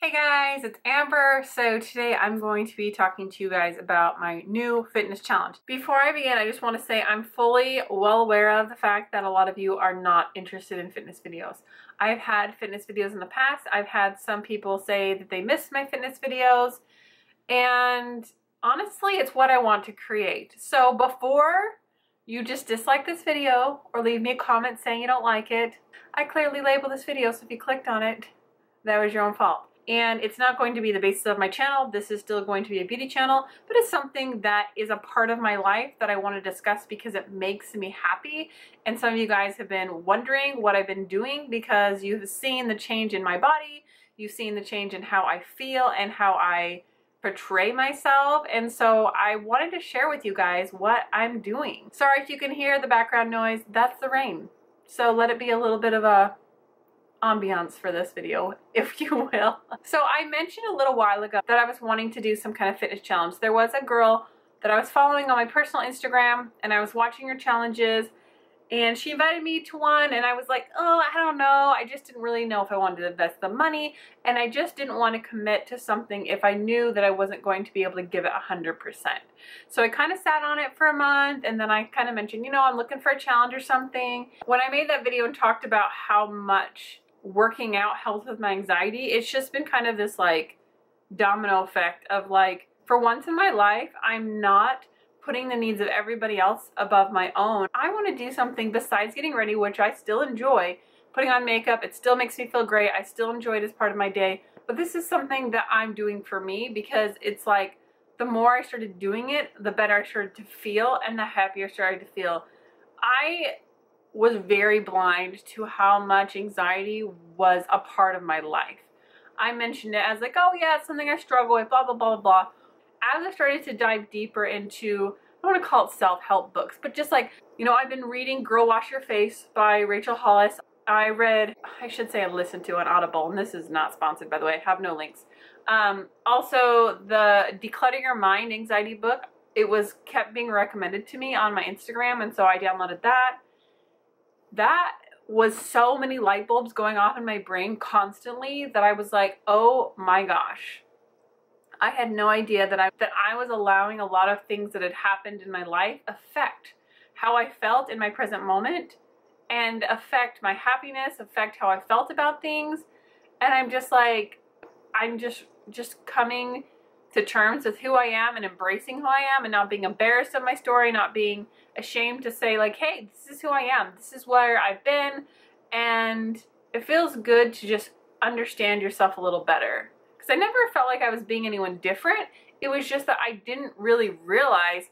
Hey guys, it's Amber. So today I'm going to be talking to you guys about my new fitness challenge. Before I begin, I just want to say I'm fully well aware of the fact that a lot of you are not interested in fitness videos. I've had fitness videos in the past. I've had some people say that they missed my fitness videos, and honestly, it's what I want to create. So before you just dislike this video or leave me a comment saying you don't like it, I clearly labeled this video, so if you clicked on it, that was your own fault. And it's not going to be the basis of my channel. This is still going to be a beauty channel, but it's something that is a part of my life that I want to discuss because it makes me happy. And some of you guys have been wondering what I've been doing because you've seen the change in my body. You've seen the change in how I feel and how I portray myself. And so I wanted to share with you guys what I'm doing. Sorry if you can hear the background noise. That's the rain. So let it be a little bit of a ambiance for this video, if you will. So I mentioned a little while ago that I was wanting to do some kind of fitness challenge. There was a girl that I was following on my personal Instagram, and I was watching her challenges, and she invited me to one, and I was like, oh, I don't know. I just didn't really know if I wanted to invest the money, and I just didn't want to commit to something if I knew that I wasn't going to be able to give it 100%. So I kind of sat on it for a month, and then I kind of mentioned, you know, I'm looking for a challenge or something. When I made that video and talked about how much working out helps with my anxiety, it's just been kind of this like domino effect of like, for once in my life, I'm not putting the needs of everybody else above my own. I want to do something besides getting ready, which I still enjoy. Putting on makeup, it still makes me feel great. I still enjoy it as part of my day. But this is something that I'm doing for me because it's like the more I started doing it, the better I started to feel and the happier I started to feel. I was very blind to how much anxiety was a part of my life. I mentioned it as like, oh yeah, it's something I struggle with, blah, blah, blah, blah. As I started to dive deeper into, I don't want to call it self-help books, but just like, you know, I've been reading Girl Wash Your Face by Rachel Hollis. I should say I listened to on Audible, and this is not sponsored, by the way. I have no links. Also, the Declutter Your Mind anxiety book, it kept being recommended to me on my Instagram, and so I downloaded that. That was so many light bulbs going off in my brain constantly that I was like, oh my gosh. I had no idea that I was allowing a lot of things that had happened in my life affect how I felt in my present moment and affect my happiness, affect how I felt about things. And I'm just like, I'm just coming to terms with who I am and embracing who I am and not being embarrassed of my story, not being ashamed to say like, hey, this is who I am. This is where I've been. And it feels good to just understand yourself a little better. Because I never felt like I was being anyone different. It was just that I didn't really realize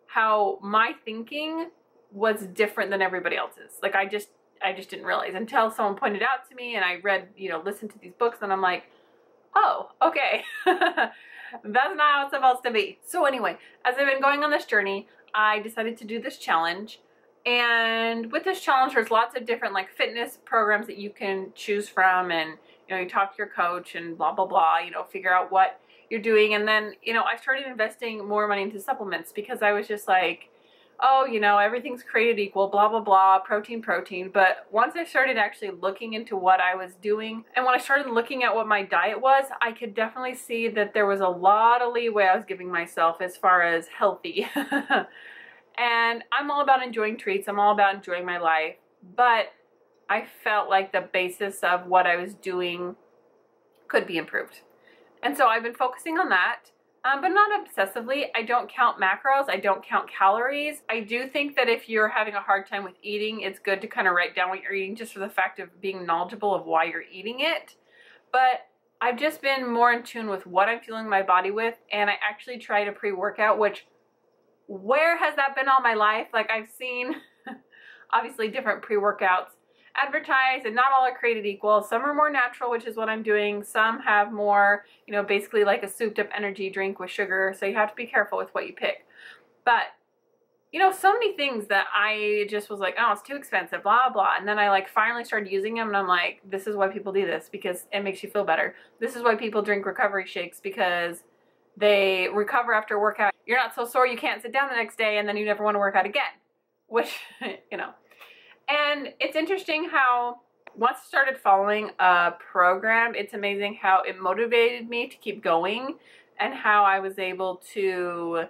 how my thinking was different than everybody else's. Like I just didn't realize until someone pointed out to me and I read, you know, listened to these books, and I'm like, oh, okay. That's not how it's supposed to be. So anyway, as I've been going on this journey, I decided to do this challenge. And with this challenge, there's lots of different like fitness programs that you can choose from. And, you know, you talk to your coach and blah, blah, blah, you know, figure out what you're doing. And then, you know, I started investing more money into supplements because I was just like, oh, you know, everything's created equal, blah, blah, blah, protein. But once I started actually looking into what I was doing, and when I started looking at what my diet was, I could definitely see that there was a lot of leeway I was giving myself as far as healthy. And I'm all about enjoying treats. I'm all about enjoying my life. But I felt like the basis of what I was doing could be improved. And so I've been focusing on that. But not obsessively. I don't count macros. I don't count calories. I do think that if you're having a hard time with eating, it's good to kind of write down what you're eating just for the fact of being knowledgeable of why you're eating it. But I've just been more in tune with what I'm fueling my body with, and I actually tried a pre-workout, which, where has that been all my life? Like I've seen obviously different pre-workouts advertised, and not all are created equal. Some are more natural, which is what I'm doing. Some have more, you know, basically like a souped up energy drink with sugar. So you have to be careful with what you pick. But, you know, so many things that I just was like, oh, it's too expensive, blah, blah. And then I like finally started using them, and I'm like, this is why people do this, because it makes you feel better. This is why people drink recovery shakes, because they recover after a workout. You're not so sore you can't sit down the next day, and then you never want to work out again, which, you know. And it's interesting how once I started following a program, it's amazing how it motivated me to keep going and how I was able to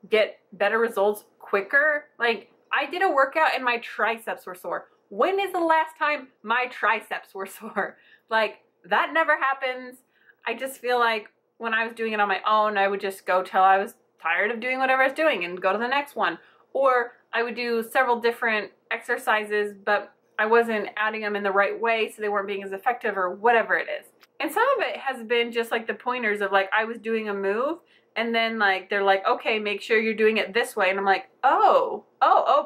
get better results quicker. Like, I did a workout and my triceps were sore. When is the last time my triceps were sore? Like, that never happens. I just feel like when I was doing it on my own, I would just go till I was tired of doing whatever I was doing and go to the next one. Or I would do several different exercises, but I wasn't adding them in the right way, so they weren't being as effective or whatever it is. And some of it has been just like the pointers of like, I was doing a move and then like, they're like, okay, make sure you're doing it this way. And I'm like, oh,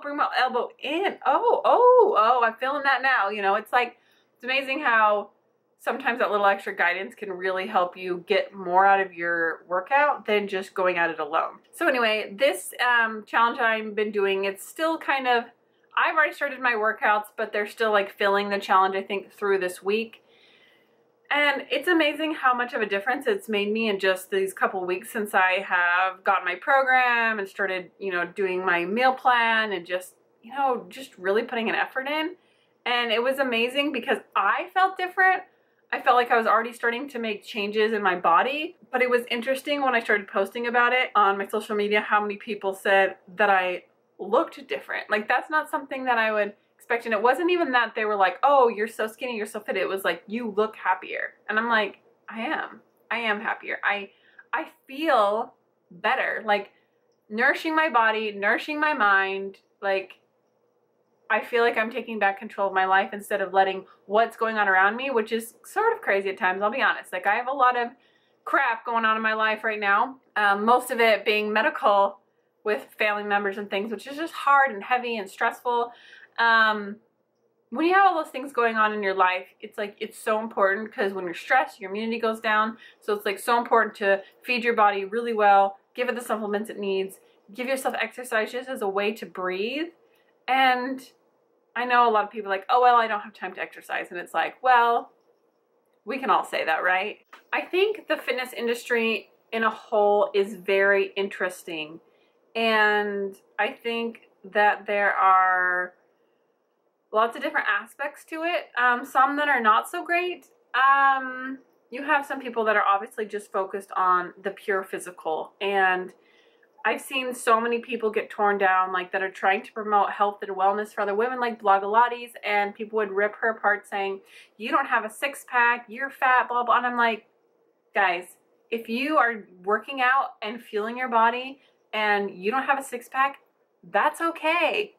bring my elbow in. Oh, I'm feeling that now. You know, it's like, it's amazing how sometimes that little extra guidance can really help you get more out of your workout than just going at it alone. So anyway, this challenge I've been doing, it's still kind of, I've already started my workouts, but they're still like filling the challenge, I think, through this week. And it's amazing how much of a difference it's made me in just these couple weeks since I have gotten my program and started, you know, doing my meal plan and just, you know, just really putting an effort in. And it was amazing because I felt different. I felt like I was already starting to make changes in my body, but it was interesting when I started posting about it on my social media, how many people said that I looked different. Like, that's not something that I would expect. And it wasn't even that they were like, oh, you're so skinny, you're so fit. It was like, you look happier. And I'm like, I am happier. I feel better, like nourishing my body, nourishing my mind. Like, I feel like I'm taking back control of my life instead of letting what's going on around me, which is sort of crazy at times, I'll be honest. Like, I have a lot of crap going on in my life right now. Most of it being medical with family members and things, which is just hard and heavy and stressful. When you have all those things going on in your life, it's like, it's so important because when you're stressed, your immunity goes down. So it's like so important to feed your body really well, give it the supplements it needs, give yourself exercise just as a way to breathe. And I know a lot of people are like, oh, well, I don't have time to exercise. And it's like, well, we can all say that, right? I think the fitness industry in a whole is very interesting. And I think that there are lots of different aspects to it. Some that are not so great. You have some people that are obviously just focused on the pure physical, and I've seen so many people get torn down, like, that are trying to promote health and wellness for other women, like Blogilates, and people would rip her apart saying, you don't have a six-pack, you're fat, blah, blah. And I'm like, guys, if you are working out and fueling your body and you don't have a six-pack, that's okay.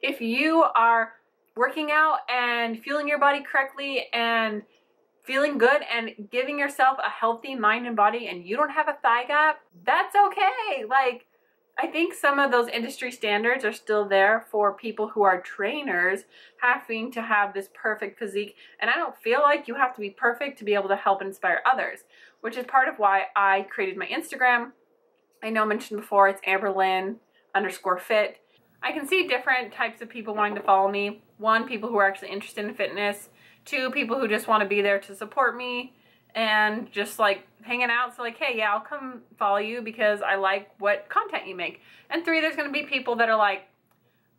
If you are working out and fueling your body correctly and feeling good and giving yourself a healthy mind and body and you don't have a thigh gap, that's okay. Like, I think some of those industry standards are still there for people who are trainers having to have this perfect physique. And I don't feel like you have to be perfect to be able to help inspire others, which is part of why I created my Instagram. I know I mentioned before, it's Amberlynn_fit. I can see different types of people wanting to follow me. One, people who are actually interested in fitness. Two, people who just want to be there to support me and just like hanging out. So like, hey, yeah, I'll come follow you because I like what content you make. And three, there's going to be people that are like,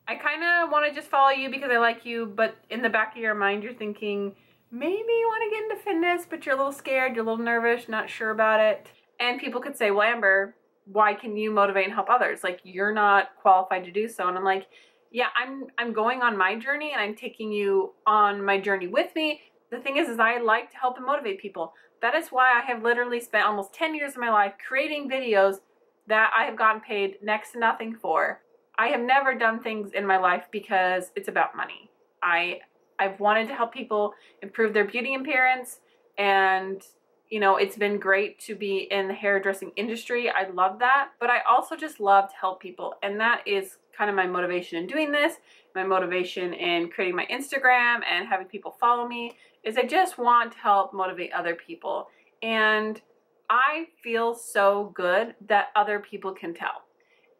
I kind of want to just follow you because I like you, but in the back of your mind, you're thinking, maybe you want to get into fitness, but you're a little scared, you're a little nervous, not sure about it. And people could say, well, Amber, why can you motivate and help others? Like, you're not qualified to do so. And I'm like, yeah, I'm going on my journey and I'm taking you on my journey with me. The thing is I like to help and motivate people. That is why I have literally spent almost 10 years of my life creating videos that I have gotten paid next to nothing for. I have never done things in my life because it's about money. I've wanted to help people improve their beauty appearance, and you know, it's been great to be in the hairdressing industry. I love that, but I also just love to help people, and that is kind of my motivation in doing this. My motivation in creating my Instagram and having people follow me is I just want to help motivate other people, and I feel so good that other people can tell.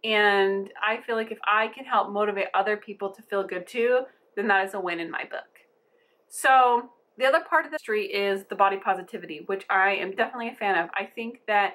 And I feel like if I can help motivate other people to feel good too, then that is a win in my book. So the other part of the street is the body positivity, which I am definitely a fan of. I think that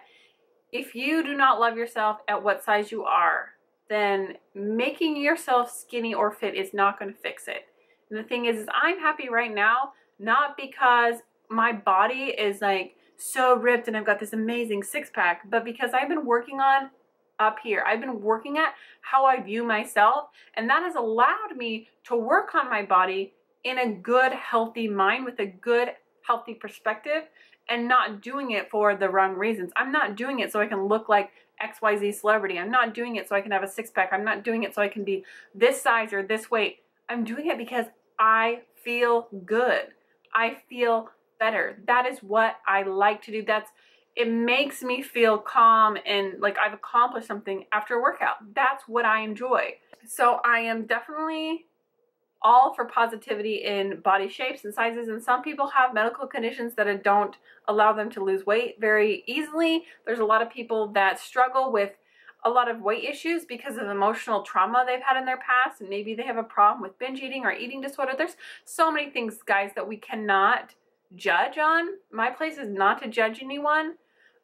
if you do not love yourself at what size you are, then making yourself skinny or fit is not going to fix it. And the thing is I'm happy right now, not because my body is like so ripped and I've got this amazing six-pack, but because I've been working on up here. I've been working at how I view myself, and that has allowed me to work on my body in a good, healthy mind with a good, healthy perspective, and not doing it for the wrong reasons. I'm not doing it so I can look like XYZ celebrity. I'm not doing it so I can have a six-pack. I'm not doing it so I can be this size or this weight. I'm doing it because I feel good. I feel better. That is what I like to do. It makes me feel calm and like I've accomplished something after a workout. That's what I enjoy. So I am definitely all for positivity in body shapes and sizes, and some people have medical conditions that don't allow them to lose weight very easily. There's a lot of people that struggle with a lot of weight issues because of emotional trauma they've had in their past, and maybe they have a problem with binge eating or eating disorder. There's so many things, guys, that we cannot judge on. My place is not to judge anyone,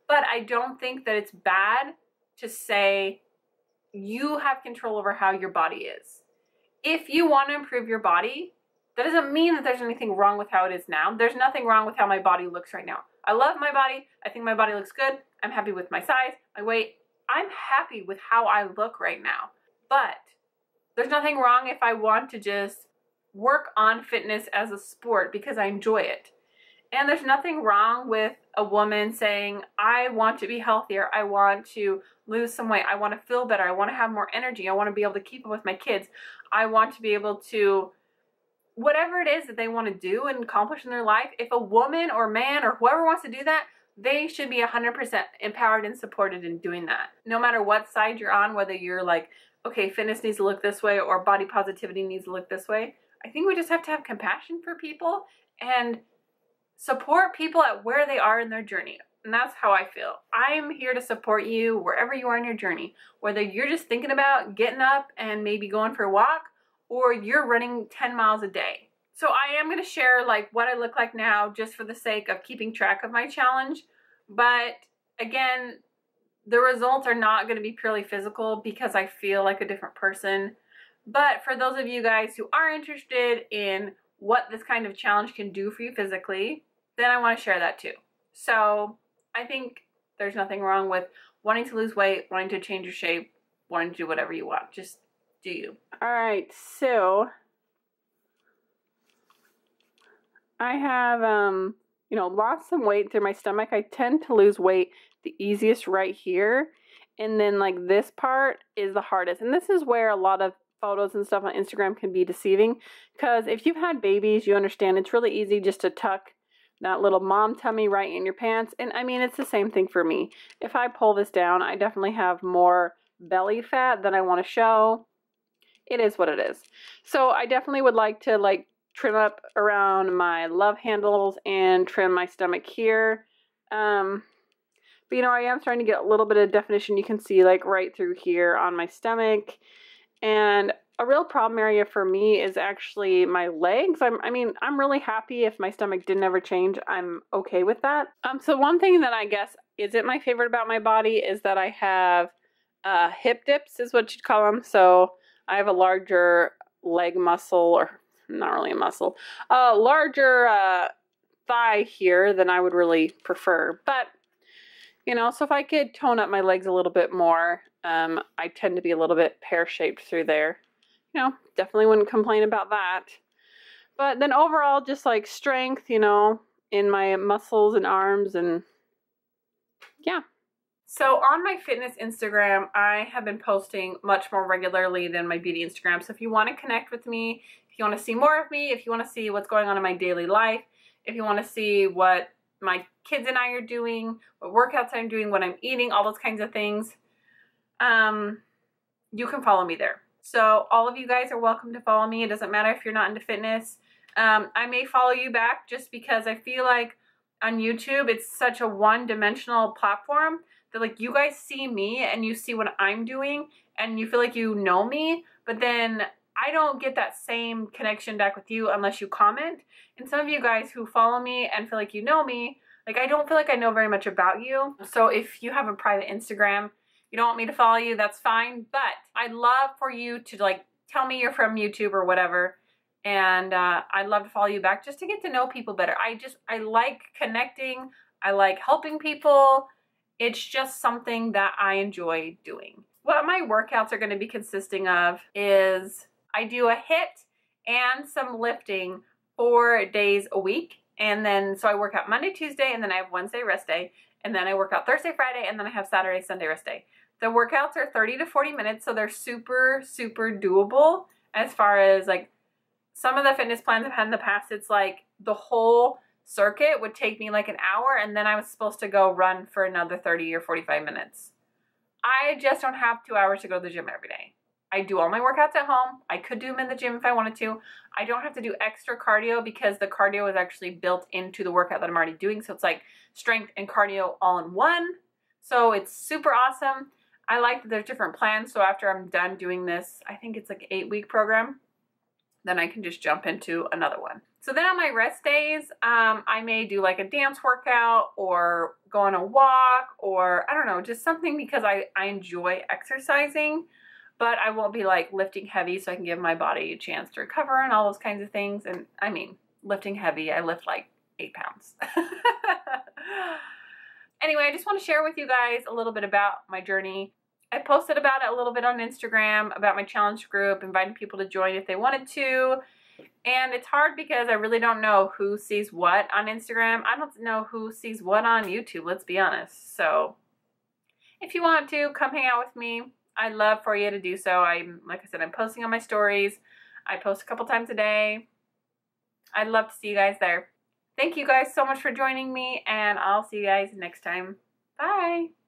but I don't think that it's bad to say you have control over how your body is. If you want to improve your body, that doesn't mean that there's anything wrong with how it is now. There's nothing wrong with how my body looks right now. I love my body. I think my body looks good. I'm happy with my size, my weight. I'm happy with how I look right now. But there's nothing wrong if I want to just work on fitness as a sport because I enjoy it. And there's nothing wrong with a woman saying, I want to be healthier. I want to lose some weight. I want to feel better. I want to have more energy. I want to be able to keep up with my kids. I want to be able to, whatever it is that they want to do and accomplish in their life. If a woman or man or whoever wants to do that, they should be 100% empowered and supported in doing that. No matter what side you're on, whether you're like, okay, fitness needs to look this way or body positivity needs to look this way. I think we just have to have compassion for people and support people at where they are in their journey. And that's how I feel. I'm here to support you wherever you are in your journey, whether you're just thinking about getting up and maybe going for a walk or you're running 10 miles a day. So I am going to share like what I look like now just for the sake of keeping track of my challenge. But again, the results are not going to be purely physical because I feel like a different person. But for those of you guys who are interested in what this kind of challenge can do for you physically, then I want to share that too. So I think there's nothing wrong with wanting to lose weight, wanting to change your shape, wanting to do whatever you want. Just do you. All right, so I have, lost some weight through my stomach. I tend to lose weight the easiest right here. And then like this part is the hardest. And this is where a lot of photos and stuff on Instagram can be deceiving. Because if you've had babies, you understand it's really easy just to tuck that little mom tummy right in your pants. And I mean, it's the same thing for me. If I pull this down, I definitely have more belly fat than I want to show. It is what it is. So I definitely would like to like trim up around my love handles and trim my stomach here. But I am starting to get a little bit of definition. You can see like right through here on my stomach. And a real problem area for me is actually my legs. I'm really happy if my stomach didn't ever change. I'm okay with that. So one thing that I guess isn't my favorite about my body is that I have hip dips is what you'd call them. So I have a larger leg muscle, or not really a muscle, a larger thigh here than I would really prefer. But, so if I could tone up my legs a little bit more, I tend to be a little bit pear-shaped through there. Definitely wouldn't complain about that. But then overall, just like strength, in my muscles and arms, and yeah. So on my fitness Instagram, I have been posting much more regularly than my beauty Instagram. So if you want to connect with me, if you want to see more of me, if you want to see what's going on in my daily life, if you want to see what my kids and I are doing, what workouts I'm doing, what I'm eating, all those kinds of things, you can follow me there. So all of you guys are welcome to follow me. It doesn't matter if you're not into fitness. I may follow you back just because I feel like on YouTube, it's such a one-dimensional platform that like you guys see me and you see what I'm doing and you feel like you know me, but then I don't get that same connection back with you unless you comment. And some of you guys who follow me and feel like you know me, like I don't feel like I know very much about you. So if you have a private Instagram, you don't want me to follow you, that's fine. But I'd love for you to like tell me you're from YouTube or whatever, And I'd love to follow you back just to get to know people better. I like connecting. I like helping people. It's just something that I enjoy doing. What my workouts are going to be consisting of is I do a HIIT and some lifting 4 days a week. And then, so I work out Monday, Tuesday, and then I have Wednesday rest day. And then I work out Thursday, Friday, and then I have Saturday, Sunday rest day. The workouts are 30 to 40 minutes, so they're super, super doable as far as like some of the fitness plans I've had in the past. It's like the whole circuit would take me like an hour, and then I was supposed to go run for another 30 or 45 minutes. I just don't have 2 hours to go to the gym every day. I do all my workouts at home. I could do them in the gym if I wanted to. I don't have to do extra cardio because the cardio is actually built into the workout that I'm already doing. So it's like strength and cardio all in one. So it's super awesome. I like that there's different plans. So after I'm done doing this, I think it's like an 8-week program, then I can just jump into another one. So then on my rest days, I may do like a dance workout or go on a walk, or I don't know, just something because I enjoy exercising. But I won't be like lifting heavy, so I can give my body a chance to recover and all those kinds of things. And I mean, lifting heavy, I lift like 8 pounds. Anyway, I just want to share with you guys a little bit about my journey. I posted about it a little bit on Instagram, about my challenge group, inviting people to join if they wanted to. And it's hard because I really don't know who sees what on Instagram. I don't know who sees what on YouTube, let's be honest. So if you want to, come hang out with me. I'd love for you to do so. Like I said, I'm posting on my stories. I post a couple times a day. I'd love to see you guys there. Thank you guys so much for joining me, and I'll see you guys next time. Bye.